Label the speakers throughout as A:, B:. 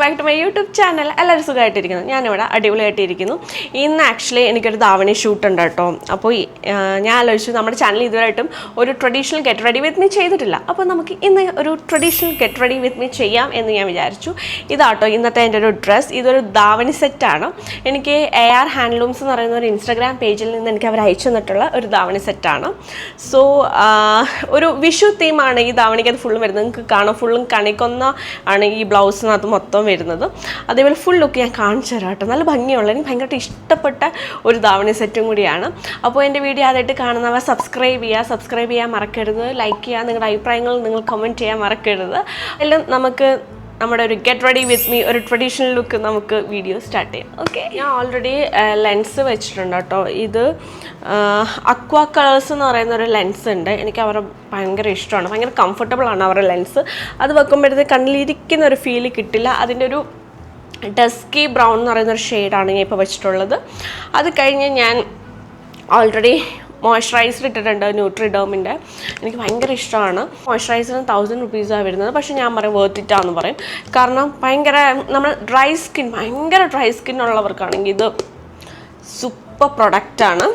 A: back to my YouTube channel. എല്ലാവരും സുഖമായിട്ടിരിക്കുന്നു. ഞാനിവിടെ അടിപൊളിയായിട്ടിരിക്കുന്നു. ഇന്ന് ആക്ച്വലി എനിക്കൊരു ധാവണി ഷൂട്ട് ഉണ്ട് കേട്ടോ. അപ്പോൾ ഞാൻ ആലോചിച്ചു നമ്മുടെ ചാനൽ ഇതുവരെയായിട്ടും ഒരു traditional get ready with me ചെയ്തിട്ടില്ല. അപ്പോൾ നമുക്ക് ഇന്ന് ഒരു traditional get ready with me ചെയ്യാം എന്ന് ഞാൻ വിചാരിച്ചു. ഇതാട്ടോ ഇന്നത്തെ എൻ്റെ ഒരു ഡ്രസ്സ്. ഇതൊരു ധാവണി സെറ്റാണ്. എനിക്ക് AR ഹാൻഡ്ലൂംസ് എന്ന് പറയുന്ന ഒരു ഇൻസ്റ്റാഗ്രാം പേജിൽ നിന്ന് എനിക്ക് അവർ അയച്ചു തന്നിട്ടുള്ള ഒരു ധാവണി സെറ്റാണ്. സോ ഒരു വിഷു തീമാണ് ഈ ധാവണിക്ക് അത് ഫുള്ളും വരുന്നത്. നിങ്ങൾക്ക് കാണാം, ഫുള്ളും കണിക്കൊന്ന ആണ് ഈ ബ്ലൗസിനകത്ത് മൊത്തം വരുന്നത്. അതേപോലെ ഫുൾ ലുക്ക് ഞാൻ കാണിച്ചു തരാം കേട്ടോ. നല്ല ഭംഗിയുള്ള, എനിക്ക് ഭയങ്കരമായിട്ട് ഇഷ്ടപ്പെട്ട ഒരു ധാവണി സെറ്റും കൂടിയാണ്. അപ്പോൾ എൻ്റെ വീഡിയോ ആദ്യമായിട്ട് കാണുന്നവർ സബ്സ്ക്രൈബ് ചെയ്യാൻ മറക്കരുത്. ലൈക്ക് ചെയ്യുക, നിങ്ങളുടെ അഭിപ്രായങ്ങൾ നിങ്ങൾ കമൻറ്റ് ചെയ്യാൻ മറക്കരുത്. എല്ലാം നമുക്ക് നമ്മുടെ ഒരു ഗെറ്റ് റെഡി വിത്ത് മീ ഒരു ട്രഡീഷണൽ ലുക്ക് നമുക്ക് വീഡിയോ സ്റ്റാർട്ട് ചെയ്യാം. ഓക്കെ, ഞാൻ ഓൾറെഡി ലെൻസ് വെച്ചിട്ടുണ്ട് കേട്ടോ. ഇത് അക്വാ കളേഴ്സ് എന്ന് പറയുന്ന ഒരു ലെൻസ് ഉണ്ട്. എനിക്ക് അവരെ ഭയങ്കര ഇഷ്ടമാണ്, ഭയങ്കര കംഫർട്ടബിളാണ് അവരുടെ ലെൻസ്. അത് വെക്കുമ്പോഴത്തേക്ക് കണ്ണിലിരിക്കുന്ന ഒരു ഫീല് കിട്ടില്ല. അതിൻ്റെ ഒരു ഡസ്കി ബ്രൗൺ എന്ന് പറയുന്നൊരു ഷെയ്ഡാണ് ഞാൻ ഇപ്പോൾ വെച്ചിട്ടുള്ളത്. അത് കഴിഞ്ഞ് ഞാൻ ഓൾറെഡി മോയ്സ്ചറൈസർ ഇട്ടിട്ടുണ്ട്, ന്യൂട്രിഡേമിൻ്റെ. എനിക്ക് ഭയങ്കര ഇഷ്ടമാണ്. മോയ്സ്ചറൈസറിന് 1000 റുപ്പീസാണ് വരുന്നത്. പക്ഷേ ഞാൻ പറയും വർത്ത് ഇറ്റാന്ന് പറയും. കാരണം ഭയങ്കര നമ്മൾ ഭയങ്കര ഡ്രൈ സ്കിൻ ഉള്ളവർക്കാണെങ്കിൽ ഇത് സൂപ്പർ പ്രൊഡക്റ്റാണ്.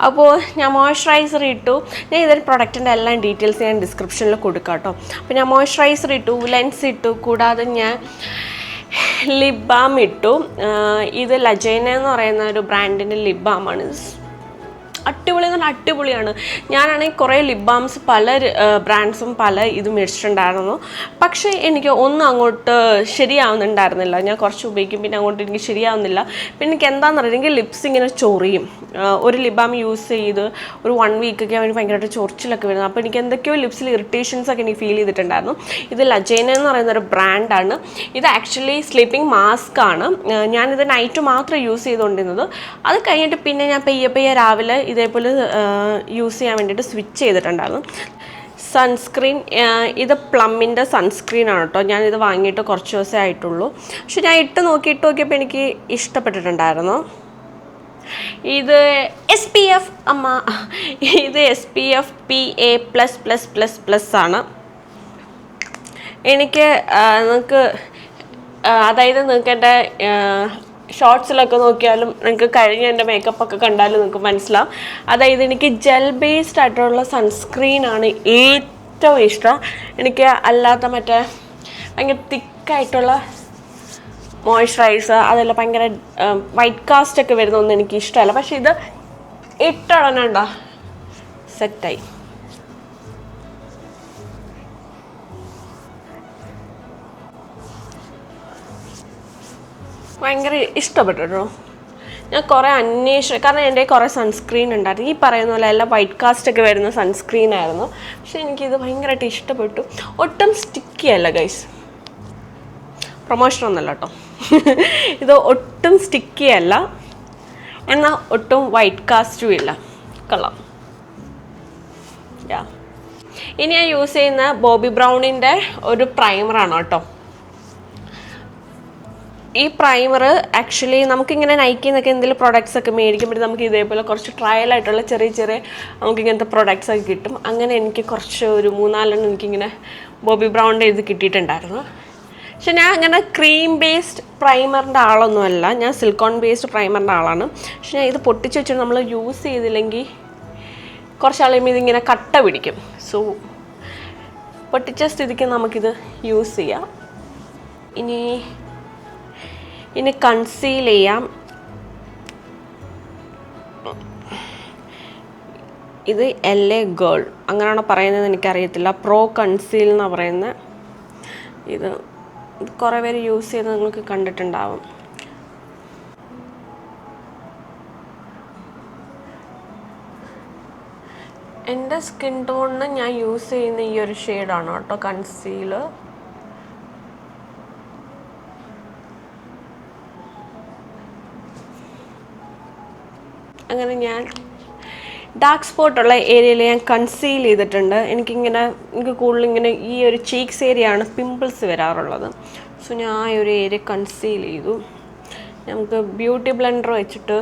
A: അപ്പോൾ ഞാൻ മോയ്സ്ചറൈസർ ഇട്ടു. ഞാൻ ഇതിൻ്റെ പ്രൊഡക്റ്റിൻ്റെ എല്ലാ ഡീറ്റെയിൽസ് ഞാൻ ഡിസ്ക്രിപ്ഷനിൽ കൊടുക്കാം കേട്ടോ. അപ്പോൾ ഞാൻ മോയ്സ്ചറൈസർ ഇട്ടു, ലെൻസ് ഇട്ടു, കൂടാതെ ഞാൻ ലിപ് ബാം ഇട്ടു. ഇത് ലജൈന എന്ന് പറയുന്ന ഒരു ബ്രാൻഡിൻ്റെ ലിപ് ബാമാണ്. അടിപൊളിയാണ്. ഞാനാണെങ്കിൽ കുറേ ലിപ് ബാംസ് പല ബ്രാൻഡ്സും പല ഇതും മേടിച്ചിട്ടുണ്ടായിരുന്നു. പക്ഷേ എനിക്ക് ഒന്നും അങ്ങോട്ട് ശരിയാവുന്നുണ്ടായിരുന്നില്ല. ഞാൻ കുറച്ച് ഉപയോഗിക്കും, പിന്നെ അങ്ങോട്ട് എനിക്ക് ശരിയാവുന്നില്ല. പിന്നെ എനിക്ക് എന്താണെന്ന് എനിക്ക് ലിപ്സ് ഇങ്ങനെ ചൊറിയും. ഒരു ലിപ് ബാം യൂസ് ചെയ്ത് ഒരു 1 വീക്കൊക്കെ അവന് ഭയങ്കരമായിട്ട് ചൊറിച്ചിലൊക്കെ വരുന്നത്. അപ്പോൾ എനിക്ക് എന്തൊക്കെയോ ലിപ്സിൽ ഇറിറ്റേഷൻസൊക്കെ എനിക്ക് ഫീൽ ചെയ്തിട്ടുണ്ടായിരുന്നു. ഇത് ലജൈന എന്ന് പറയുന്നൊരു ബ്രാൻഡാണ്. ഇത് ആക്ച്വലി സ്ലീപ്പിംഗ് മാസ്ക് ആണ്. ഞാനിത് നൈറ്റ് മാത്രം യൂസ് ചെയ്തുകൊണ്ടിരുന്നത്. അത് കഴിഞ്ഞിട്ട് പിന്നെ ഞാൻ പയ്യെ രാവിലെ ഇതേപോലെ യൂസ് ചെയ്യാൻ വേണ്ടിയിട്ട് സ്വിച്ച് ചെയ്തിട്ടുണ്ടായിരുന്നു. സൺസ്ക്രീൻ, ഇത് പ്ലമ്മിൻ്റെ സൺസ്ക്രീനാണ് കേട്ടോ. ഞാനിത് വാങ്ങിയിട്ട് കുറച്ച് ദിവസമേ ആയിട്ടുള്ളൂ. പക്ഷെ ഞാൻ ഇട്ട് നോക്കിയപ്പോൾ എനിക്ക് ഇഷ്ടപ്പെട്ടിട്ടുണ്ടായിരുന്നു. ഇത് SPF ഇത് SPF PA++++ ആണ്. എനിക്ക് നിങ്ങൾക്ക് അതായത് നിങ്ങൾക്ക് എൻ്റെ ഷോർട്സിലൊക്കെ നോക്കിയാലും നിങ്ങൾക്ക് കഴിഞ്ഞ എൻ്റെ മേക്കപ്പൊക്കെ കണ്ടാലും നിങ്ങൾക്ക് മനസ്സിലാവും. അതായത് എനിക്ക് ജെൽ ബേസ്ഡ് ആയിട്ടുള്ള സൺസ്ക്രീനാണ് ഏറ്റവും ഇഷ്ടം. എനിക്ക് അല്ലാത്ത മറ്റേ ഭയങ്കര തിക്കായിട്ടുള്ള മോയ്സ്ചറൈസർ അതെല്ലാം ഭയങ്കര വൈറ്റ് കാസ്റ്റൊക്കെ വരുന്നൊന്നും എനിക്ക് ഇഷ്ടമല്ല. പക്ഷെ ഇത് ഇട്ടുടനുണ്ടോ സെറ്റായി. ഭയങ്കര ഇഷ്ടപ്പെട്ടു. ഞാൻ കുറേ അന്വേഷിച്ചു, കാരണം എൻ്റെ കുറേ സൺസ്ക്രീൻ ഉണ്ടായിരുന്നു. ഈ പറയുന്ന പോലെ എല്ലാം വൈറ്റ് കാസ്റ്റൊക്കെ വരുന്ന സൺസ്ക്രീൻ ആയിരുന്നു. പക്ഷെ എനിക്കിത് ഭയങ്കരമായിട്ട് ഇഷ്ടപ്പെട്ടു. ഒട്ടും സ്റ്റിക്കി അല്ല ഗൈസ്, പ്രൊമോഷനൊന്നുമല്ല കേട്ടോ. ഇത് ഒട്ടും സ്റ്റിക്കി അല്ല, എന്നാൽ ഒട്ടും വൈറ്റ് കാസ്റ്റും ഇല്ല. കൊള്ളാം. ഇനി ഞാൻ യൂസ് ചെയ്യുന്ന ബോബി ബ്രൗണിൻ്റെ ഒരു പ്രൈമറാണ് കേട്ടോ. ഈ പ്രൈമർ ആക്ച്വലി നമുക്കിങ്ങനെ നൈക്കിൽ നിന്നൊക്കെ എന്തെങ്കിലും പ്രൊഡക്ട്സ് ഒക്കെ മേടിക്കുമ്പോൾ നമുക്ക് ഇതേപോലെ കുറച്ച് ട്രയലായിട്ടുള്ള ചെറിയ നമുക്കിങ്ങനത്തെ പ്രൊഡക്ട്സ് ഒക്കെ കിട്ടും. അങ്ങനെ എനിക്ക് കുറച്ച് ഒരു 3-4 എനിക്കിങ്ങനെ ബോബി ബ്രൗണിൻ്റെ ഇത് കിട്ടിയിട്ടുണ്ടായിരുന്നു. പക്ഷെ ഞാൻ അങ്ങനെ ക്രീം ബേസ്ഡ് പ്രൈമറിൻ്റെ ആളൊന്നുമല്ല, ഞാൻ സിലിക്കോൺ ബേസ്ഡ് പ്രൈമറിൻ്റെ ആളാണ്. പക്ഷെ ഞാൻ ഇത് പൊട്ടിച്ച് വെച്ചിട്ട് നമ്മൾ യൂസ് ചെയ്തില്ലെങ്കിൽ കുറച്ച് ആളും ഇതിങ്ങനെ കട്ട പിടിക്കും. സോ പൊട്ടിച്ച സ്ഥിതിക്ക് നമുക്കിത് യൂസ് ചെയ്യാം. ഇനി കൺസീൽ ചെയ്യാം. ഇത് LA ഗേൾ അങ്ങനെയാണോ പറയുന്നത് എനിക്കറിയത്തില്ല. പ്രോ കൺസീൽ എന്നാണ് പറയുന്നത്. ഇത് കുറേ പേര് യൂസ് ചെയ്ത് നിങ്ങൾക്ക് കണ്ടിട്ടുണ്ടാവും. എൻ്റെ സ്കിൻ ടോണിന് ഞാൻ യൂസ് ചെയ്യുന്ന ഈ ഒരു ഷെയ്ഡാണ് കേട്ടോ കൺസീല്. അങ്ങനെ ഞാൻ ഡാർക്ക് സ്പോട്ടുള്ള ഏരിയയിൽ ഞാൻ കൺസീൽ ചെയ്തിട്ടുണ്ട്. എനിക്ക് കൂടുതൽ ഇങ്ങനെ ഈ ഒരു ചീക്സ് ഏരിയയാണ് പിമ്പിൾസ് വരാറുള്ളത്. സോ ഞാൻ ആ ഒരു ഏരിയ കൺസീൽ ചെയ്തു. നമുക്ക് ബ്യൂട്ടി ബ്ലെൻഡർ വെച്ചിട്ട്,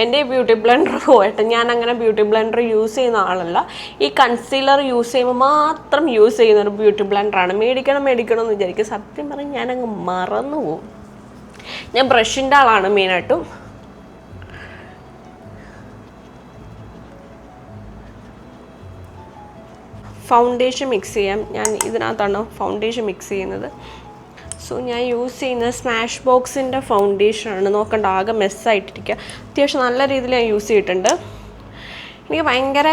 A: എൻ്റെ ബ്യൂട്ടി ബ്ലെൻഡർ പോയിട്ട് ഞാൻ അങ്ങനെ ബ്യൂട്ടി ബ്ലെൻഡർ യൂസ് ചെയ്യുന്ന ആളല്ല. ഈ കൺസീലർ യൂസ് ചെയ്യുമ്പോൾ മാത്രം യൂസ് ചെയ്യുന്ന ഒരു ബ്യൂട്ടി ബ്ലെൻഡറാണ്. മേടിക്കണം എന്ന് വിചാരിക്കും. സത്യം പറഞ്ഞാൽ ഞാനങ്ങ് മറന്നു പോവും. ഞാൻ ബ്രഷിൻ്റെ ആളാണ് മെയിനായിട്ടും. ഫൗണ്ടേഷൻ മിക്സ് ചെയ്യാം. ഞാൻ ഇതിനകത്താണ് ഫൗണ്ടേഷൻ മിക്സ് ചെയ്യുന്നത്. സോ ഞാൻ യൂസ് ചെയ്യുന്നത് സ്മാഷ് ബോക്സിൻ്റെ ഫൗണ്ടേഷനാണ്. നോക്കണ്ട, ആകെ മെസ്സായിട്ടിരിക്കുക. അത്യാവശ്യം നല്ല രീതിയിൽ ഞാൻ യൂസ് ചെയ്തിട്ടുണ്ട്. എനിക്ക് ഭയങ്കര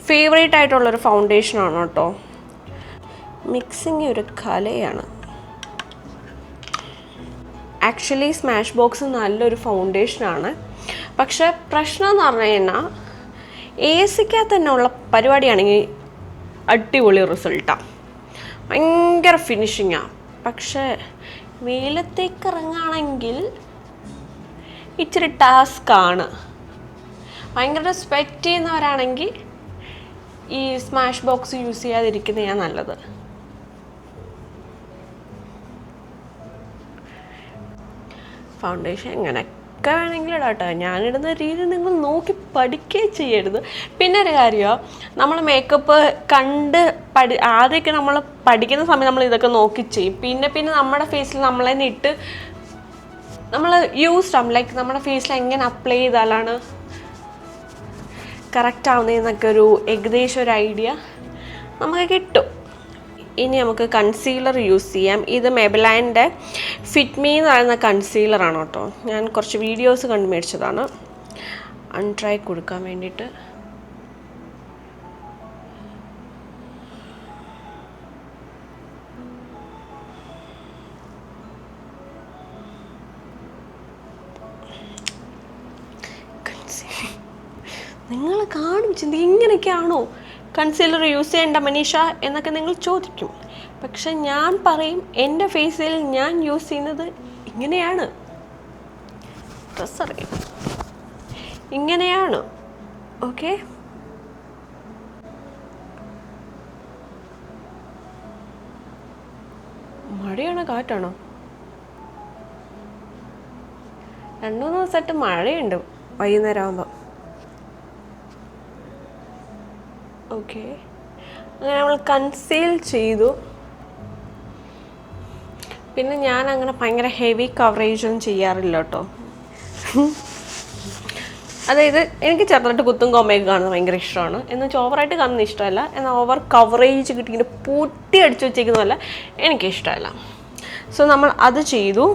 A: ഫേവറേറ്റ് ആയിട്ടുള്ളൊരു ഫൗണ്ടേഷനാണ് കേട്ടോ. മിക്സിങ് ഒരു കലയാണ്. ആക്ച്വലി സ്മാഷ് ബോക്സ് നല്ലൊരു ഫൗണ്ടേഷനാണ്. പക്ഷേ പ്രശ്നം എന്ന് പറഞ്ഞു കഴിഞ്ഞാൽ AC-ക്കകത്ത് തന്നെ ഉള്ള പരിപാടിയാണെങ്കിൽ അടിപൊളി റിസൾട്ടാണ്, ഭയങ്കര ഫിനിഷിങ്ങാണ്. പക്ഷേ വെയിലത്തേക്ക് ഇറങ്ങുകയാണെങ്കിൽ ഇച്ചിരി ടാസ്ക്കാണ്. ഭയങ്കര സ്വെറ്റ് ചെയ്യുന്നവരാണെങ്കിൽ ഈ സ്മാഷ് ബോക്സ് യൂസ് ചെയ്യാതിരിക്കുന്നതാണ് നല്ലത്. ഫൗണ്ടേഷൻ എങ്ങനെയൊക്കെ വേണമെങ്കിലും ഇടാട്ടോ. ഞാനിടുന്ന രീതി നിങ്ങൾ നോക്കി പഠിക്കുകയും ചെയ്യരുത്. പിന്നെ ഒരു കാര്യമോ, നമ്മൾ മേക്കപ്പ് കണ്ട് ആദ്യമൊക്കെ നമ്മൾ പഠിക്കുന്ന സമയം നമ്മൾ ഇതൊക്കെ നോക്കി ചെയ്യും. പിന്നെ നമ്മുടെ ഫേസിൽ നമ്മളെ ഇട്ട് നമ്മൾ യൂസ്ഡ് ആവും. ലൈക്ക് നമ്മുടെ ഫേസിൽ എങ്ങനെ അപ്ലൈ ചെയ്താലാണ് കറക്റ്റ് ആവുന്നതെന്നൊക്കെ ഒരു ഏകദേശം ഒരു ഐഡിയ നമുക്ക് കിട്ടും. ഇനി നമുക്ക് കൺസീലർ യൂസ് ചെയ്യാം. ഇത് മെബലൈൻ്റെ ഫിറ്റ് മീ എന്ന് പറയുന്ന കൺസീലറാണ് കേട്ടോ. ഞാൻ കുറച്ച് വീഡിയോസ് കണ്ട് മേടിച്ചതാണ് അൺട്രൈ കൊടുക്കാൻ വേണ്ടിയിട്ട്. നിങ്ങൾ കാണും ചിന്തി, ഇങ്ങനെയൊക്കെയാണോ കൺസീലർ യൂസ് ചെയ്യേണ്ട മനീഷ എന്നൊക്കെ നിങ്ങൾ ചോദിക്കും. പക്ഷെ ഞാൻ പറയും, എൻ്റെ ഫേസിൽ ഞാൻ യൂസ് ചെയ്യുന്നത് ഇങ്ങനെയാണ്. ഡ്രസ്സ് അറിയാം, ഇങ്ങനെയാണ്. ഓക്കെ, മഴയാണോ കാറ്റാണോ? 2-3 ദിവസമായിട്ട് മഴയുണ്ട് വൈകുന്നേരം ആകുമ്പോൾ. ഓക്കെ, അങ്ങനെ നമ്മൾ കൺസീൽ ചെയ്തു. പിന്നെ ഞാൻ അങ്ങനെ ഭയങ്കര ഹെവി കവറേജൊന്നും ചെയ്യാറില്ല കേട്ടോ. അതായത് എനിക്ക് ചെറുതായിട്ട് കുത്തും കോമയൊക്കെ കാണുന്നത് ഭയങ്കര ഇഷ്ടമാണ്. എന്നുവെച്ചാൽ ഓവറായിട്ട് കാണുന്നത് ഇഷ്ടമല്ല, എന്നാൽ ഓവർ കവറേജ് കിട്ടി ഇങ്ങനെ പൂട്ടി അടിച്ചു വെച്ചേക്കുന്നതല്ല എനിക്കിഷ്ടമല്ല. സോ നമ്മൾ അത് ചെയ്തു.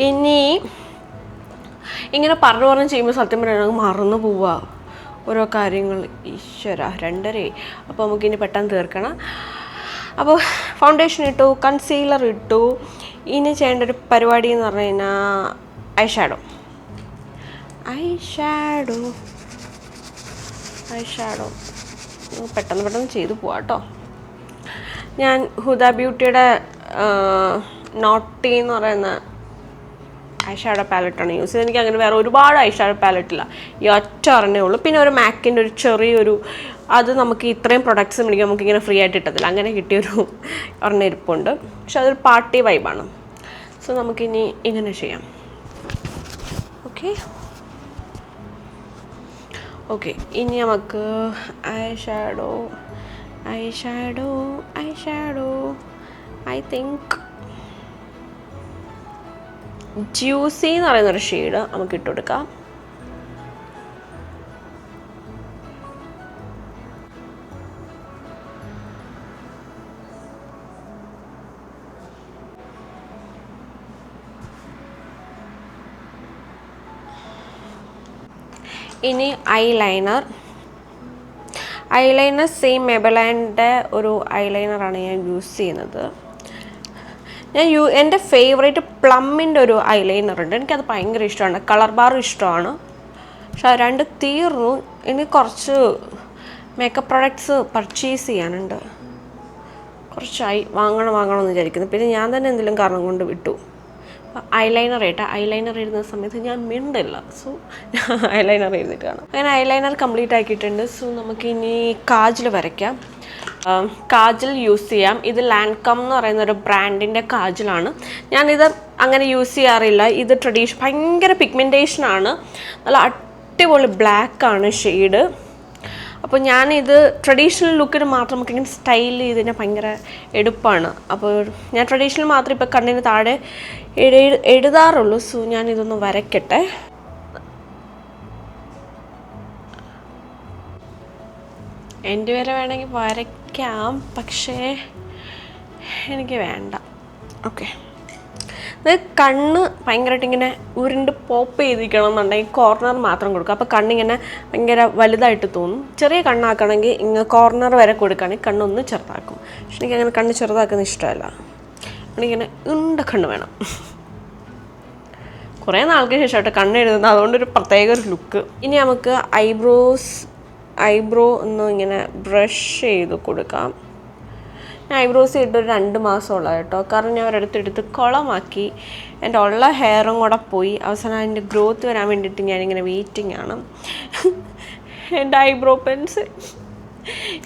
A: ഇനി ഇങ്ങനെ പറഞ്ഞ് ചെയ്യുമ്പോൾ സത്യം പറയാൻ മറന്നു പോവുക ഓരോ കാര്യങ്ങൾ. ഈശ്വര 2:30. അപ്പോൾ നമുക്കിനി പെട്ടെന്ന് തീർക്കണം. അപ്പോൾ ഫൗണ്ടേഷൻ ഇട്ടു, കൺസീലർ ഇട്ടു. ഇനി ചെയ്യേണ്ട ഒരു പരിപാടി എന്ന് പറഞ്ഞു കഴിഞ്ഞാൽ ഐ ഷാഡോ. പെട്ടെന്ന് ചെയ്തു പോവാം കേട്ടോ. ഞാൻ ഹുദ ബ്യൂട്ടിയുടെ നോട്ടി എന്ന് പറയുന്ന ഐ ഷാഡോ പാലറ്റാണ് യൂസ് ചെയ്തത്. എനിക്ക് അങ്ങനെ വേറെ ഒരുപാട് ഐ ഷാഡോ പാലറ്റില്ല, ഈ ഒറ്റ ഒരെണ്ണേ ഉള്ളൂ. പിന്നെ ഒരു മാക്കിൻ്റെ ഒരു ചെറിയൊരു, അത് നമുക്ക് ഇത്രയും പ്രൊഡക്ട്സ് മേടിക്കാൻ നമുക്കിങ്ങനെ ഫ്രീ ആയിട്ട് കിട്ടത്തില്ല, അങ്ങനെ കിട്ടിയൊരു ഒരെണ്ണം ഇരിപ്പുണ്ട്. പക്ഷെ അതൊരു പാർട്ടി വൈബാണ്. സോ നമുക്കിനി ഇങ്ങനെ ചെയ്യാം. ഓക്കെ, ഇനി നമുക്ക് I shadow I think juicy എന്ന് പറയുന്നൊരു ഷെയ്ഡ് നമുക്ക് ഇട്ട് കൊടുക്കാം. ഇനി ഐലൈനർ സെയിം മെബലൈൻ്റെ ഒരു ഐലൈനറാണ് ഞാൻ യൂസ് ചെയ്യുന്നത്. എൻ്റെ ഫേവറേറ്റ് പ്ലമ്മിൻ്റെ ഒരു ഐലൈനർ ഉണ്ട്, എനിക്കത് ഭയങ്കര ഇഷ്ടമാണ്. കളർ ബാർ ഇഷ്ടമാണ്, പക്ഷെ അത് 2 തീർന്നു. ഇനി കുറച്ച് മേക്കപ്പ് പ്രോഡക്ട്സ് പർച്ചേസ് ചെയ്യാനുണ്ട്. കുറച്ചായി വാങ്ങണമെന്ന് വിചാരിക്കുന്നു. പിന്നെ ഞാൻ തന്നെ എന്തെങ്കിലും കാരണം കൊണ്ട് വിട്ടു. ഐലൈനർ ഇടുന്ന സമയത്ത് ഞാൻ മിണ്ടില്ല. സോ ഐലൈനർ എഴുതിയിട്ട് കാണാം. അങ്ങനെ ഐലൈനർ കംപ്ലീറ്റ് ആക്കിയിട്ടുണ്ട്. സോ നമുക്കിനി കാജൽ വരയ്ക്കാം. കാജൽ യൂസ് ചെയ്യാം. ഇത് ലാൻകം എന്ന് പറയുന്ന ഒരു ബ്രാൻഡിൻ്റെ കാജലാണ്. ഞാനിത് അങ്ങനെ യൂസ് ചെയ്യാറില്ല. ഇത് ഭയങ്കര പിഗ്മെൻറ്റേഷനാണ്, നല്ല അടിപൊളി ബ്ലാക്കാണ് ഷെയ്ഡ്. അപ്പോൾ ഞാനിത് ട്രഡീഷണൽ ലുക്കിന് മാത്രം നമുക്കിങ്ങനെ സ്റ്റൈൽ ചെയ്തതിന് ഭയങ്കര എടുപ്പാണ്. അപ്പോൾ ഞാൻ ട്രഡീഷണൽ മാത്രം ഇപ്പോൾ കണ്ണിന് താഴെ എഴുതാറുള്ളൂ. സോ ഞാനിതൊന്ന് വരയ്ക്കട്ടെ. എൻ്റെ വരെ വേണമെങ്കിൽ വരയ്ക്കാം, പക്ഷേ എനിക്ക് വേണ്ട. ഓക്കെ, ഇത് കണ്ണ് ഭയങ്കരമായിട്ട് ഇങ്ങനെ ഉരുണ്ട് പോപ്പ് ചെയ്തിരിക്കണം എന്നുണ്ടെങ്കിൽ കോർണർ മാത്രം കൊടുക്കുക. അപ്പോൾ കണ്ണിങ്ങനെ ഭയങ്കര വലുതായിട്ട് തോന്നും. ചെറിയ കണ്ണാക്കണമെങ്കിൽ ഇങ്ങനെ കോർണർ വരെ കൊടുക്കുകയാണെങ്കിൽ കണ്ണൊന്ന് ചെറുതാക്കും. പക്ഷെ എനിക്കങ്ങനെ കണ്ണ് ചെറുതാക്കുന്ന ഇഷ്ടമല്ല. എനിക്കിങ്ങനെ ഉണ്ട കണ്ണ് വേണം. കുറേ നാൾക്ക് ശേഷമായിട്ട് കണ്ണ് എഴുതുന്നത്, അതുകൊണ്ടൊരു പ്രത്യേക ഒരു ലുക്ക്. ഇനി നമുക്ക് ഐബ്രോ ഒന്ന് ഇങ്ങനെ ബ്രഷ് ചെയ്ത് കൊടുക്കാം. ഞാൻ ഐബ്രോസ് ഇട്ട് ഒരു 2 മാസമുള്ള കേട്ടോ. കാരണം ഞാൻ ഒരിടത്തെടുത്ത് കുളമാക്കി, എൻ്റെ ഉള്ള ഹെയറും കൂടെ പോയി. അവസാനം അതിൻ്റെ ഗ്രോത്ത് വരാൻ വേണ്ടിയിട്ട് ഞാനിങ്ങനെ വെയിറ്റിംഗ് ആണ്. എൻ്റെ ഐബ്രോ പെൻസിൽ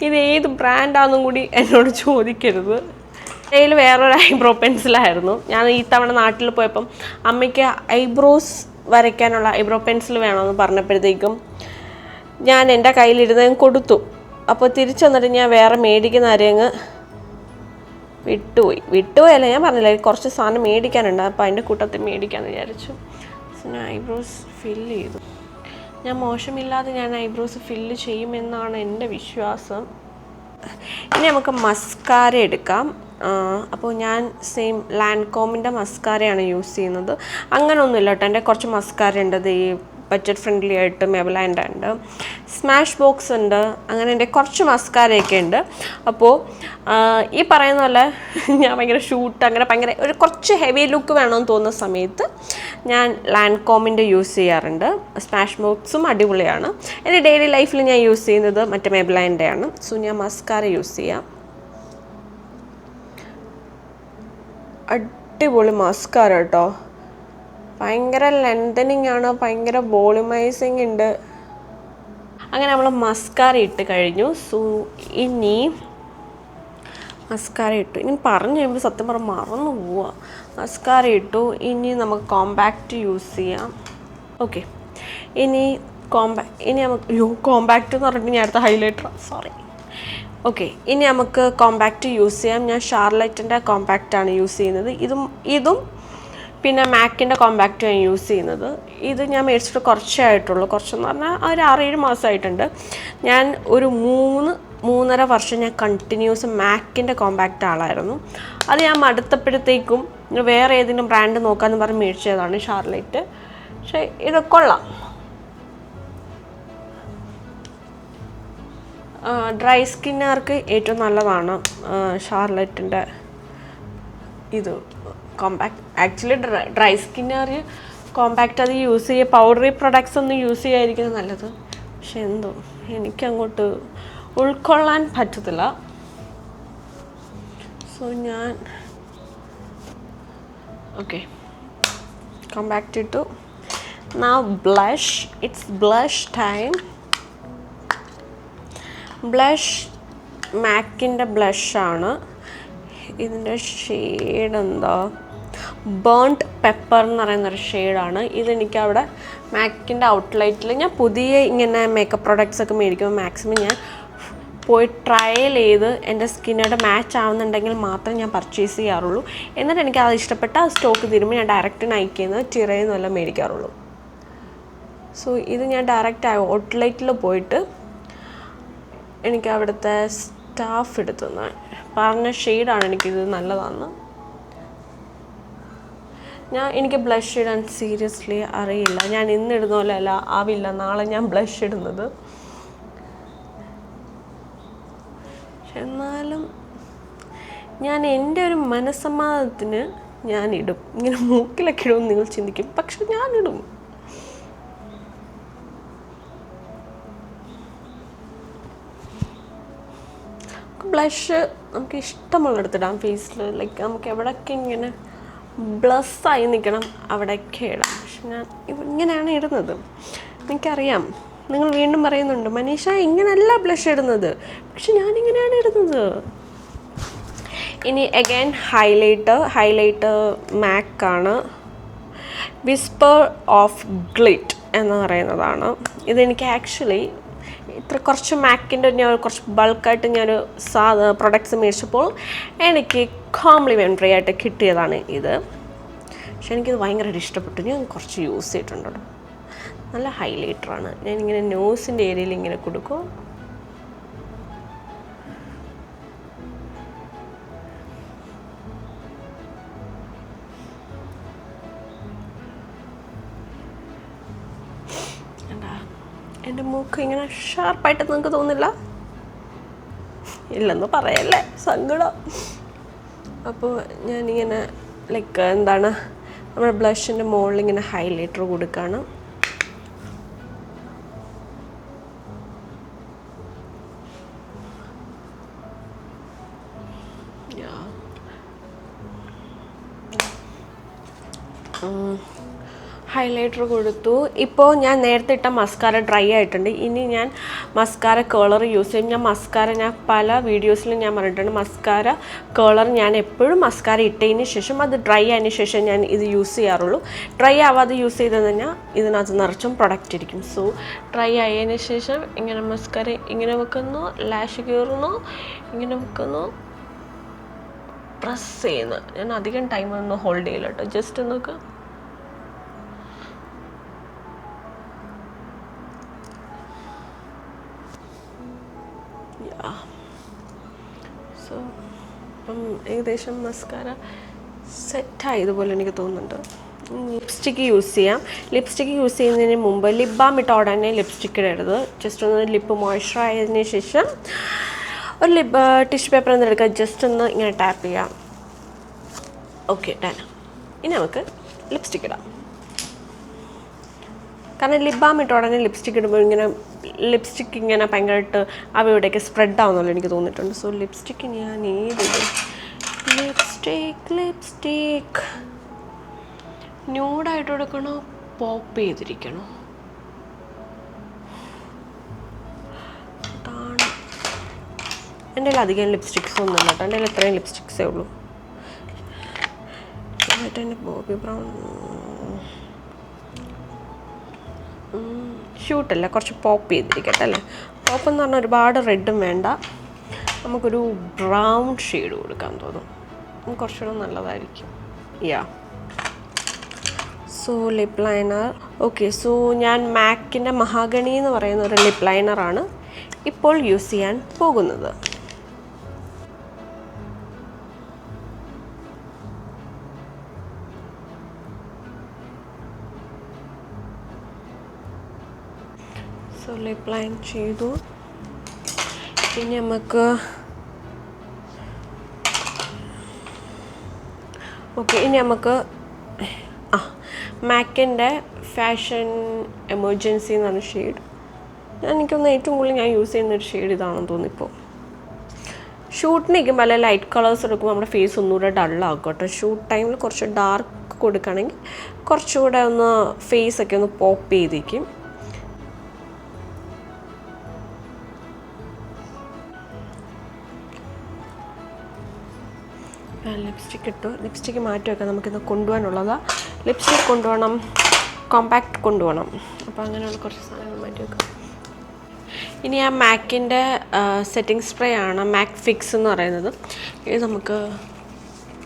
A: ഇത് ഏത് ബ്രാൻഡാണെന്നും കൂടി എന്നോട് ചോദിക്കരുത്. കയ്യിൽ വേറൊരു ഐബ്രോ പെൻസിലായിരുന്നു. ഞാൻ ഈ തവണ നാട്ടിൽ പോയപ്പം അമ്മയ്ക്ക് ഐബ്രോസ് വരയ്ക്കാനുള്ള ഐബ്രോ പെൻസിൽ വേണമെന്ന് പറഞ്ഞപ്പോഴത്തേക്കും ഞാൻ എൻ്റെ കയ്യിലിരുന്ന് കൊടുത്തു. അപ്പോൾ തിരിച്ചു വന്നിട്ട് ഞാൻ വേറെ മേടിക്കുന്ന ആരെയങ്ങ് വിട്ടുപോയല്ല, ഞാൻ പറഞ്ഞില്ല കുറച്ച് സാധനം മേടിക്കാനുണ്ട്. അപ്പോൾ അതിൻ്റെ കൂട്ടത്തിൽ മേടിക്കാമെന്ന് വിചാരിച്ചു. ഞാൻ ഐബ്രോസ് ഫില്ല് ചെയ്തു. ഞാൻ മോശമില്ലാതെ ഞാൻ ഐബ്രോസ് ഫില്ല് ചെയ്യുമെന്നാണ് എൻ്റെ വിശ്വാസം. ഇനി നമുക്ക് മസ്കാര എടുക്കാം. അപ്പോൾ ഞാൻ സെയിം ലാൻകോമിൻ്റെ മസ്കാരയാണ് യൂസ് ചെയ്യുന്നത്. അങ്ങനെയൊന്നുമില്ല കേട്ടോ, എൻ്റെ കുറച്ച് മസ്കാര ഉണ്ട്. ഈ ബഡ്ജറ്റ് ഫ്രണ്ട്ലി ആയിട്ട് മെബലൈൻ്റെ ഉണ്ട്, സ്മാഷ് ബോക്സ് ഉണ്ട്, അങ്ങനെ എൻ്റെ കുറച്ച് മസ്കാരയൊക്കെ ഉണ്ട്. അപ്പോൾ ഈ പറയുന്ന പോലെ ഞാൻ ഭയങ്കര അങ്ങനെ ഭയങ്കര ഒരു കുറച്ച് ഹെവി ലുക്ക് വേണമെന്ന് തോന്നുന്ന സമയത്ത് ഞാൻ ലാൻകോമിൻ്റെ യൂസ് ചെയ്യാറുണ്ട്. സ്മാഷ് ബോക്സും അടിപൊളിയാണ്. എൻ്റെ ഡെയിലി ലൈഫിൽ ഞാൻ യൂസ് ചെയ്യുന്നത് മറ്റേ മെബലൈൻ്റെ ആണ്. സോ ഞാൻ മസ്കാര യൂസ് ചെയ്യാം. അടിപൊളി മസ്കാര കേട്ടോ, ഭയങ്കര ലെങ്തനിങ് ആണ്, ഭയങ്കര വോളിമൈസിങ് ഉണ്ട്. അങ്ങനെ നമ്മൾ മസ്കാര ഇട്ട് കഴിഞ്ഞു. സോ ഇനി മസ്കാര ഇട്ടു. ഇനി പറഞ്ഞു കഴിയുമ്പോൾ സത്യം പറഞ്ഞാൽ മറന്നു പോവുക. മസ്കാര ഇട്ടു. ഇനി നമുക്ക് കോമ്പാക്റ്റ് യൂസ് ചെയ്യാം. ഓക്കെ, ഇനി നമുക്ക് കോമ്പാക്റ്റ് എന്ന് പറഞ്ഞിട്ട് ഞാൻ അടുത്ത ഹൈലൈറ്റർ, സോറി. ഓക്കെ, ഇനി നമുക്ക് കോമ്പാക്റ്റ് യൂസ് ചെയ്യാം. ഞാൻ ഷാർലറ്റിൻ്റെ കോമ്പാക്റ്റാണ് യൂസ് ചെയ്യുന്നത്. ഇതും പിന്നെ മാക്കിൻ്റെ കോമ്പാക്റ്റ് ഞാൻ യൂസ് ചെയ്യുന്നത്. ഇത് ഞാൻ മേടിച്ചിട്ട് കുറച്ചേ ആയിട്ടുള്ളൂ. കുറച്ചെന്ന് പറഞ്ഞാൽ ഒരു 6-7 മാസമായിട്ടുണ്ട്. ഞാൻ ഒരു 3-3.5 വർഷം ഞാൻ കണ്ടിന്യൂസ് മാക്കിൻ്റെ കോമ്പാക്റ്റ് ആളായിരുന്നു. അത് ഞാൻ മടുത്തപ്പോഴത്തേക്കും വേറെ ഏതെങ്കിലും ബ്രാൻഡ് നോക്കാമെന്ന് പറഞ്ഞ് മേടിച്ചതാണ് ഷാർലറ്റ്. പക്ഷേ ഇത് കൊള്ളാം. ഡ്രൈ സ്കിന്നുകാർക്ക് ഏറ്റവും നല്ലതാണ് ഷാർലറ്റിൻ്റെ ഇത് കോമ്പാക്റ്റ്. ആക്ച്വലി ഡ്രൈ സ്കിന്നുകാർ കോമ്പാക്റ്റ് അത് യൂസ് ചെയ്യുക, പൗഡറി പ്രൊഡക്ട്സ് ഒന്നും യൂസ് ചെയ്യാതിരിക്കുന്നത് നല്ലത്. പക്ഷെ എന്തോ എനിക്കങ്ങോട്ട് ഉൾക്കൊള്ളാൻ പറ്റത്തില്ല. സോ ഞാൻ ഓക്കെ കോമ്പാക്റ്റ് ഇട്ടു. Now blush. It's blush time. Blush മാക്കിൻ്റെ ബ്ലഷാണ്. ഇതിൻ്റെ ഷെയ്ഡ് എന്താ, ബേൺഡ് പെപ്പർ എന്ന് പറയുന്നൊരു ഷെയ്ഡാണ്. ഇതെനിക്ക് അവിടെ മാക്കിൻ്റെ ഔട്ട്ലൈറ്റിൽ ഞാൻ പുതിയ ഇങ്ങനെ മേക്കപ്പ് പ്രോഡക്റ്റ്സ് ഒക്കെ മേടിക്കുമ്പോൾ മാക്സിമം ഞാൻ പോയി ട്രയൽ ചെയ്ത് എൻ്റെ സ്കിന്നോട് മാച്ച് ആവുന്നുണ്ടെങ്കിൽ മാത്രം ഞാൻ പർച്ചേസ് ചെയ്യാറുള്ളൂ. എന്നിട്ട് എനിക്ക് അത് ഇഷ്ടപ്പെട്ട സ്റ്റോക്ക് തീരുമ്പോൾ ഞാൻ ഡയറക്റ്റ് നൈക്കിൽ നിന്ന് ടിറയിൽ നിന്നെല്ലാം മേടിക്കാറുള്ളൂ. സോ ഇത് ഞാൻ ഡയറക്റ്റ് ഔട്ട്ലൈറ്റിൽ പോയിട്ട് എനിക്ക് അവിടുത്തെ സ്റ്റാഫ് എടുത്തുനിന്ന് പറഞ്ഞ ഷെയ്ഡാണ് എനിക്കിത് നല്ലതാണ്. എനിക്ക് ബ്ലഷ് ഇടാൻ സീരിയസ്ലി അറിയില്ല. ഞാൻ ഇന്നിടുന്ന പോലെ അല്ല, ആവില്ല നാളെ ഞാൻ ബ്ലഷ് ഇടുന്നത്. എന്നാലും ഞാൻ എൻ്റെ ഒരു മനസ്സമാധാനത്തിന് ഞാനിടും. ഇങ്ങനെ മൂക്കിലൊക്കെ ഇടുമെന്ന് നിങ്ങൾ ചിന്തിക്കും, പക്ഷെ ഞാനിടും. ബ്ലഷ് നമുക്ക് ഇഷ്ടമുള്ളിടത്തിടാം ഫേസിൽ. ലൈക്ക് നമുക്ക് എവിടെയൊക്കെ ഇങ്ങനെ ബ്ലസ്സായി നിൽക്കണം അവിടെയൊക്കെ ഇടാം. പക്ഷെ ഞാൻ ഇങ്ങനെയാണ് ഇടുന്നത്. എനിക്കറിയാം നിങ്ങൾ വീണ്ടും പറയുന്നുണ്ട്, മനീഷ ഇങ്ങനെയല്ല ബ്ലഷ് ഇടുന്നത്. പക്ഷെ ഞാനിങ്ങനെയാണ് ഇടുന്നത്. ഇനി അഗൈൻ ഹൈലൈറ്റർ മാക്കാണ്. വിസ്പർ ഓഫ് ഗ്ലിറ്റ് എന്ന് പറയുന്നതാണ്. ഇതെനിക്ക് ആക്ച്വലി കുറച്ച് മാക്കിൻ്റെ ഞാൻ കുറച്ച് ബൾക്കായിട്ട് ഞാനൊരു പ്രൊഡക്ട്സ് മേടിച്ചപ്പോൾ എനിക്ക് കോംപ്ലിമെൻ്ററി ആയിട്ട് കിട്ടിയതാണ് ഇത്. പക്ഷെ എനിക്കിത് ഭയങ്കരമായിട്ട് ഇഷ്ടപ്പെട്ടു. ഞാൻ കുറച്ച് യൂസ് ചെയ്തിട്ടുണ്ട്. നല്ല ഹൈലൈറ്ററാണ്. ഞാനിങ്ങനെ നോസിൻ്റെ ഏരിയയിൽ ഇങ്ങനെ കൊടുക്കും. എൻ്റെ മൂക്ക് ഇങ്ങനെ ഷാർപ്പായിട്ട് നിങ്ങൾക്ക് തോന്നില്ല? ഇല്ലെന്ന് പറയല്ലേ, സങ്കടം. അപ്പോൾ ഞാനിങ്ങനെ ലൈക്ക് എന്താണ് നമ്മുടെ ബ്ലഷിൻ്റെ മുകളിൽ ഇങ്ങനെ ഹൈലൈറ്റർ കൊടുക്കുകയാണ്. ഹൈലൈറ്റർ കൊടുത്തു. ഇപ്പോൾ ഞാൻ നേരത്തെ ഇട്ട മസ്കാര ഡ്രൈ ആയിട്ടുണ്ട്. ഇനി ഞാൻ മസ്കാര കേളർ യൂസ് ചെയ്യും. ഞാൻ പല വീഡിയോസിലും ഞാൻ പറഞ്ഞിട്ടുണ്ട്, മസ്കാര കേളർ ഞാൻ എപ്പോഴും മസ്കാര ഇട്ടതിന് ശേഷം അത് ഡ്രൈ ആയതിനു ശേഷം ഞാൻ ഇത് യൂസ് ചെയ്യാറുള്ളൂ. ഡ്രൈ ആവാതെ യൂസ് ചെയ്തെന്ന് കഴിഞ്ഞാൽ ഇതിനകത്ത് നിറച്ചും പ്രൊഡക്റ്റ് ഇരിക്കും. സോ ഡ്രൈ ആയതിനു ശേഷം ഇങ്ങനെ മസ്കാര ഇങ്ങനെ വെക്കുന്നു, ലാഷ് കയറുന്നു, ഇങ്ങനെ വെക്കുന്നു, പ്രസ് ചെയ്യുന്നു. ഞാൻ അധികം ടൈമൊന്നും ഹോൾഡ് ചെയ്യില്ല കേട്ടോ, ജസ്റ്റ് നോക്കുക. സോ അപ്പം ഏകദേശം മസ്കാര സെറ്റായതുപോലെ എനിക്ക് തോന്നുന്നുണ്ട്. ലിപ്സ്റ്റിക്ക് യൂസ് ചെയ്യാം. ലിപ്സ്റ്റിക്ക് യൂസ് ചെയ്യുന്നതിന് മുമ്പ് ലിപ് ബാം ഇട്ട ഉടനെ ലിപ്സ്റ്റിക്ക് ഇടരുത്. ജസ്റ്റ് ഒന്ന് ലിപ്പ് മോയ്സ്ചർ ആയതിനു ശേഷം ഒരു ടിഷ്യൂ പേപ്പർ ഒന്ന് എടുക്കുക, ജസ്റ്റ് ഒന്ന് ഇങ്ങനെ ടാപ്പ് ചെയ്യാം. Okay, done. ഇനി നമുക്ക് ലിപ്സ്റ്റിക്ക് ഇടാം. കാരണം ലിപ് ബാം ഇട്ട ഉടനെ ലിപ്സ്റ്റിക്ക് ഇടുമ്പോൾ ലിപ്സ്റ്റിക്ക് ഇങ്ങനെ ഭയങ്കരമായിട്ട് അവയോടെയൊക്കെ സ്പ്രെഡ് ആവുന്നല്ലോ എനിക്ക് തോന്നിയിട്ടുണ്ട്. സോ ലിപ്സ്റ്റിക്ക് ഞാൻ ലിപ്സ്റ്റിക്ക് ന്യൂഡായിട്ട് കൊടുക്കണോ പോപ്പ് ചെയ്തിരിക്കണോ? അതാണ് എൻ്റെ കയ്യിൽ അധികം ലിപ്സ്റ്റിക്സ് ഒന്നും ഇല്ല കേട്ടോ. എൻ്റെ കയ്യിൽ എത്രയും ലിപ്സ്റ്റിക്സേ ഉള്ളൂ. എന്നിട്ട് എൻ്റെ ബോബി ബ്രൗൺ ഷൂട്ടല്ല, കുറച്ച് പോപ്പ് ചെയ്തിരിക്കട്ടെ അല്ലേ. പോപ്പ് എന്ന് പറഞ്ഞാൽ ഒരുപാട് റെഡും വേണ്ട, നമുക്കൊരു ബ്രൗൺ ഷെയ്ഡ് കൊടുക്കാൻ തോന്നും, കുറച്ചുകൂടെ നല്ലതായിരിക്കും. So lip liner. Okay, so ഞാൻ മാക്കിൻ്റെ മഹാഗണി എന്ന് പറയുന്ന ഒരു ലിപ്പ് ലൈനറാണ് ഇപ്പോൾ യൂസ് ചെയ്യാൻ പോകുന്നത്. സോ ലിപ്പ് ലൈൻ ചെയ്തു. ഇനി നമുക്ക് മാക്കിൻ്റെ ഫാഷൻ എമർജൻസി എന്ന് പറഞ്ഞ ഷെയ്ഡ്, എനിക്കൊന്ന് ഏറ്റവും കൂടുതൽ ഞാൻ യൂസ് ചെയ്യുന്നൊരു ഷെയ്ഡ് ഇതാണെന്ന് തോന്നിപ്പോൾ. ഷൂട്ടിന് നിൽക്കുമ്പോൾ നല്ല ലൈറ്റ് കളേഴ്സ് എടുക്കുമ്പോൾ നമ്മുടെ ഫേസ് ഒന്നുകൂടെ ഡള്ളാകും കേട്ടോ. ഷൂട്ട് ടൈമിൽ കുറച്ച് ഡാർക്ക് കൊടുക്കുകയാണെങ്കിൽ കുറച്ചുകൂടെ ഒന്ന് ഫേസൊക്കെ ഒന്ന് പോപ്പ് ചെയ്തിരിക്കും. ലിപ്സ്റ്റിക്ക് ഇട്ടു. ലിപ്സ്റ്റിക്ക് മാറ്റി വെക്കാം, നമുക്കിത് കൊണ്ടുപോകാനുള്ളതാണ്. ലിപ്സ്റ്റിക്ക് കൊണ്ടുപോകണം, കോമ്പാക്റ്റ് കൊണ്ടുപോകണം. അപ്പോൾ അങ്ങനെയുള്ള കുറച്ച് സാധനങ്ങൾ മാറ്റി വെക്കാം. ഇനി ആ മാക്കിൻ്റെ സെറ്റിംഗ് സ്പ്രേ ആണ് മാക് ഫിക്സ് എന്ന് പറയുന്നത്.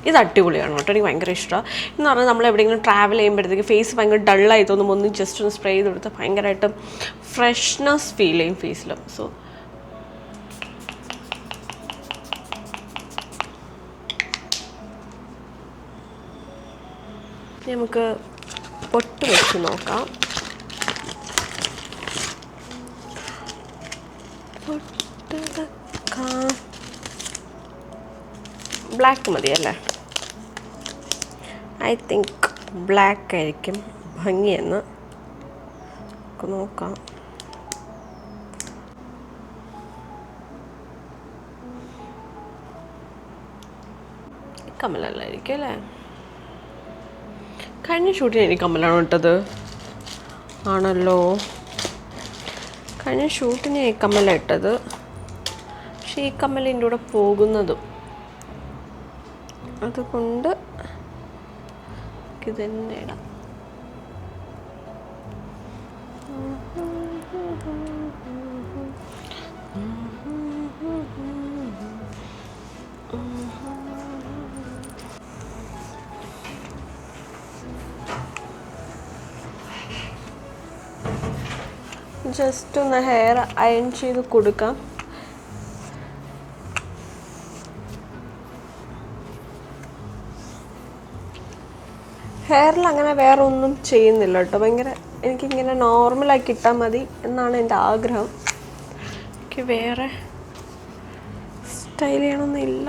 A: ഇത് അടിപൊളിയാണ് കേട്ടോ, എനിക്ക് ഭയങ്കര ഇഷ്ടമാണ്. എന്ന് പറഞ്ഞാൽ നമ്മൾ എവിടെയെങ്കിലും ട്രാവൽ ചെയ്യുമ്പോഴത്തേക്ക് ഫേസ് ഭയങ്കര ഡള്ളായി തോന്നുമ്പോൾ ഒന്ന് ജസ്റ്റ് ഒന്ന് സ്പ്രേ ചെയ്ത് കൊടുത്താൽ ഭയങ്കരമായിട്ട് ഫ്രഷ്നെസ് ഫീൽ ചെയ്യും ഫേസിൽ. സോ നമുക്ക് പൊട്ട് വെച്ച് നോക്കാം. പൊട്ട് വെക്കാം. ബ്ലാക്ക് മതിയല്ലേ? ഐ തിങ്ക് ബ്ലാക്ക് ആയിരിക്കും ഭംഗിയെന്ന് നോക്കാം. കമലല്ലായിരിക്കും അല്ലേ? കഴിഞ്ഞ ഷൂട്ടിന് എനിക്ക് കമ്മലാണ് ഇട്ടത് ആണല്ലോ. കഴിഞ്ഞ ഷൂട്ടിന് കമ്മല ഇട്ടത്, പക്ഷേ ഈ കമ്മൽ എൻ്റെ കൂടെ പോകുന്നതും അതുകൊണ്ട് ഇത് തന്നെ ഇടാം. ജസ്റ്റ് ഒന്ന് ഹെയർ അയൺ ചെയ്ത് കൊടുക്കാം. ഹെയറിൽ അങ്ങനെ വേറെ ഒന്നും ചെയ്യുന്നില്ല കേട്ടോ. ഭയങ്കര എനിക്കിങ്ങനെ നോർമലാക്കി ഇട്ടാൽ മതി എന്നാണ് എൻ്റെ ആഗ്രഹം. എനിക്ക് വേറെ സ്റ്റൈൽ ചെയ്യണമെന്നില്ല.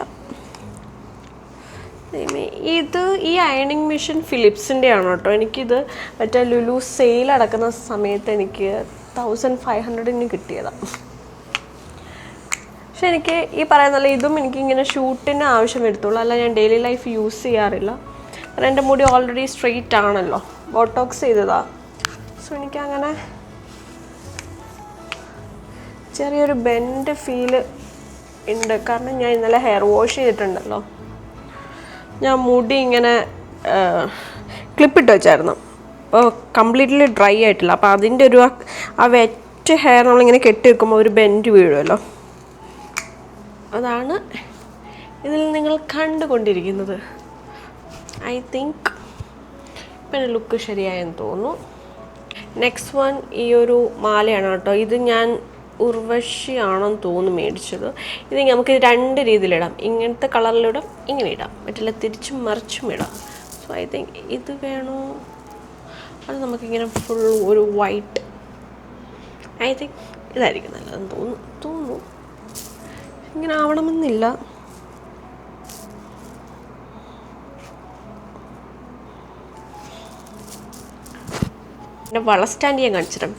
A: ഇത് ഈ അയണിങ് മെഷീൻ ഫിലിപ്സിൻ്റെ ആണ് കേട്ടോ. എനിക്കിത് മറ്റേ ലുലു സെയിൽ അടക്കുന്ന സമയത്ത് എനിക്ക് 1500 കിട്ടിയതാണ്. പക്ഷെ എനിക്ക് ഈ പറയുന്നല്ല, ഇതും എനിക്കിങ്ങനെ ഷൂട്ടിന് ആവശ്യം വരുത്തുള്ളൂ, അല്ല ഞാൻ ഡെയിലി ലൈഫ് യൂസ് ചെയ്യാറില്ല. കാരണം എൻ്റെ മുടി ഓൾറെഡി സ്ട്രെയിറ്റ് ആണല്ലോ, ബോട്ടോക്സ് ചെയ്തതാ. സോ എനിക്കങ്ങനെ ചെറിയൊരു ബെൻഡ് ഫീല് ഉണ്ട്. കാരണം ഞാൻ ഇന്നലെ ഹെയർ വാഷ് ചെയ്തിട്ടുണ്ടല്ലോ. ഞാൻ മുടി ഇങ്ങനെ ക്ലിപ്പിട്ട് വെച്ചായിരുന്നു, അപ്പോൾ കംപ്ലീറ്റ്ലി ഡ്രൈ ആയിട്ടില്ല. അപ്പോൾ അതിൻ്റെ ഒരു ആ വെറ്റ് ഹെയർ നമ്മളിങ്ങനെ കെട്ടി വെക്കുമ്പോൾ ഒരു ബെൻഡ് വീഴുമല്ലോ. അതാണ് ഇതിൽ നിങ്ങൾ കണ്ടുകൊണ്ടിരിക്കുന്നത്. ഐ തിങ്ക് ഇപ്പം എൻ്റെ ലുക്ക് ശരിയായെന്ന് തോന്നുന്നു. നെക്സ്റ്റ് വൺ ഈ ഒരു മാലയാണ് കേട്ടോ. ഇത് ഞാൻ ഉർവശിയാണെന്ന് തോന്നുന്നു മേടിച്ചത്. ഇത് നമുക്ക് 2 രീതിയിലിടാം. ഇങ്ങനത്തെ കളറിലിടാം, ഇങ്ങനെ ഇടാം, മറ്റുള്ള തിരിച്ചും മറിച്ചും ഇടാം. സോ ഐ തിങ്ക് ഇത് വേണോ, അത് നമുക്കിങ്ങനെ ഫുൾ ഒരു വൈറ്റ്, ഐ തിങ്ക് ഇതായിരിക്കും നല്ലതെന്ന് തോന്നുന്നു. ഇങ്ങനെ ആവണമെന്നില്ല. എൻ്റെ വള സ്റ്റാൻഡ് ഞാൻ കാണിച്ചിടാം.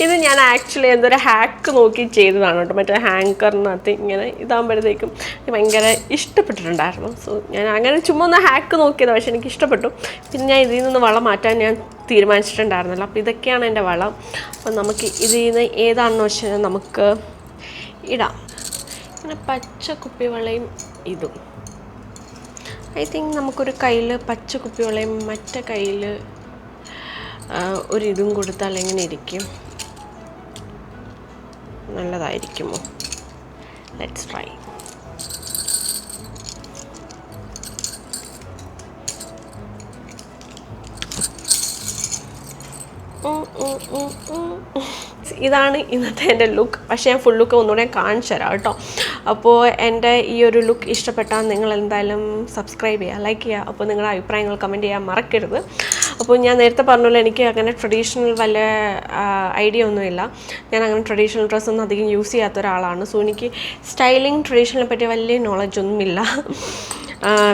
A: ഇത് ഞാൻ ആക്ച്വലി എന്തൊരു ഹാക്ക് നോക്കി ചെയ്തതാണ് കേട്ടോ. മറ്റേ ഹാങ്കറിനകത്ത് ഇങ്ങനെ ഇതാകുമ്പോഴത്തേക്കും ഭയങ്കര ഇഷ്ടപ്പെട്ടിട്ടുണ്ടായിരുന്നു. സോ ഞാൻ അങ്ങനെ ചുമ്മാ ഒന്ന് ഹാക്ക് നോക്കിയതാണ്, പക്ഷെ എനിക്ക് ഇഷ്ടപ്പെട്ടു. പിന്നെ ഞാൻ ഇതിൽ നിന്ന് വള മാറ്റാൻ ഞാൻ തീരുമാനിച്ചിട്ടുണ്ടായിരുന്നല്ലോ. അപ്പോൾ ഇതൊക്കെയാണ് എൻ്റെ വള. അപ്പോൾ നമുക്ക് ഇതിൽ നിന്ന് ഏതാണെന്ന് വെച്ചാൽ നമുക്ക് ഇടാം. ഇങ്ങനെ പച്ച കുപ്പിവളയും ഇതും. ഐ തിങ്ക് നമുക്കൊരു കയ്യിൽ പച്ച കുപ്പിവളയും മറ്റേ കയ്യിൽ ഒരിതും കൊടുത്താൽ എങ്ങനെ ഇരിക്കും, നല്ലതായിരിക്കുമോ? Let's try. ഇതാണ് ഇന്നത്തെ എൻ്റെ ലുക്ക്. പക്ഷേ ഞാൻ ഫുൾ ലുക്ക് ഒന്നുകൂടെ കാണിച്ചു തരാം കേട്ടോ. അപ്പോൾ എൻ്റെ ഈ ഒരു ലുക്ക് ഇഷ്ടപ്പെട്ടാൽ നിങ്ങൾ എന്തായാലും സബ്സ്ക്രൈബ് ചെയ്യുക, ലൈക്ക് ചെയ്യുക. അപ്പോൾ നിങ്ങളുടെ അഭിപ്രായങ്ങൾ കമൻറ്റ് ചെയ്യാൻ മറക്കരുത്. അപ്പോൾ ഞാൻ നേരത്തെ പറഞ്ഞല്ലോ, എനിക്ക് അങ്ങനെ ട്രഡീഷണൽ വല്ല ഐഡിയ ഒന്നുമില്ല. ഞാൻ അങ്ങനെ ട്രഡീഷണൽ ഡ്രസ്സൊന്നും അധികം യൂസ് ചെയ്യാത്ത ഒരാളാണ്. സോ എനിക്ക് സ്റ്റൈലിംഗ് ട്രഡീഷണലിനെ പറ്റി വലിയ നോളജൊന്നുമില്ല.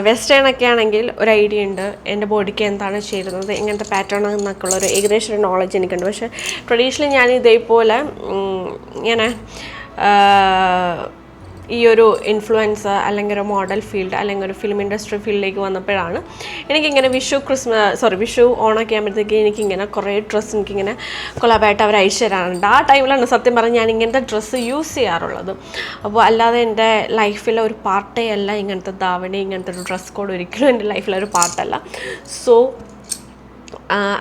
A: വെസ്റ്റേൺ ഒക്കെ ആണെങ്കിൽ ഒരു ഐഡിയ ഉണ്ട്, എൻ്റെ ബോഡിക്ക് എന്താണ് ചേരുന്നത്, എങ്ങനത്തെ പാറ്റേൺ എന്നൊക്കെ ഉള്ളൊരു ഏകദേശം ഒരു നോളജ് എനിക്കുണ്ട്. പക്ഷേ ട്രഡീഷണലി ഞാൻ ഇതേപോലെ ഇങ്ങനെ ഈ ഒരു ഇൻഫ്ലുവൻസർ അല്ലെങ്കിൽ ഒരു മോഡൽ ഫീൽഡ് അല്ലെങ്കിൽ ഒരു ഫിലിം ഇൻഡസ്ട്രി ഫീൽഡിലേക്ക് വന്നപ്പോഴാണ് എനിക്കിങ്ങനെ വിഷു ഓണൊക്കെ ആകുമ്പോഴത്തേക്ക് എനിക്കിങ്ങനെ കുറേ ഡ്രസ്സ് എനിക്കിങ്ങനെ കൊളാബായിട്ട് അവർ അയച്ചു തരാറുണ്ട്. ആ ടൈമിലാണ് സത്യം പറഞ്ഞാൽ ഞാൻ ഇങ്ങനത്തെ ഡ്രസ്സ് യൂസ് ചെയ്യാറുള്ളത്. അപ്പോൾ അല്ലാതെ എൻ്റെ ലൈഫിലെ ഒരു പാർട്ടേ അല്ല ഇങ്ങനത്തെ ധാവണി, ഇങ്ങനത്തെ ഒരു ഡ്രസ് കോഡ് ഒരിക്കലും എൻ്റെ ലൈഫിലെ ഒരു പാർട്ടല്ല. സോ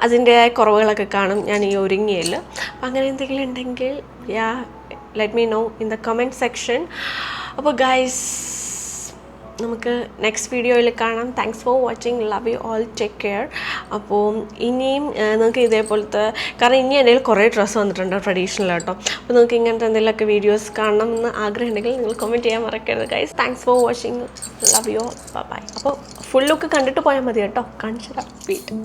A: അതിൻ്റെതായ കുറവുകളൊക്കെ കാണും ഞാൻ ഈ ഒരുങ്ങിയതിൽ. അപ്പം അങ്ങനെ എന്തെങ്കിലും ഉണ്ടെങ്കിൽ let me know in the comment section. അപ്പോൾ ഗൈസ് നമുക്ക് നെക്സ്റ്റ് വീഡിയോയിൽ കാണാം. Thanks for watching, love you all, take care. അപ്പോൾ ഇനിയും നിങ്ങൾക്ക് ഇതേപോലത്തെ, കാരണം ഇനി എൻ്റെ കയ്യിൽ കുറേ ഡ്രസ്സ് വന്നിട്ടുണ്ട് ട്രഡീഷണൽ കേട്ടോ. അപ്പോൾ നിങ്ങൾക്ക് ഇങ്ങനത്തെ എന്തെങ്കിലുമൊക്കെ വീഡിയോസ് കാണണം എന്ന് ആഗ്രഹം ഉണ്ടെങ്കിൽ നിങ്ങൾ കമൻറ്റ് ചെയ്യാൻ മറക്കരുത് guys. Thanks for watching, love you all, bye. അപ്പോൾ ഫുൾ ലുക്ക് കണ്ടിട്ട് പോയാൽ മതി കേട്ടോ, കാണിച്ചു തരാം വീട്ടിൽ.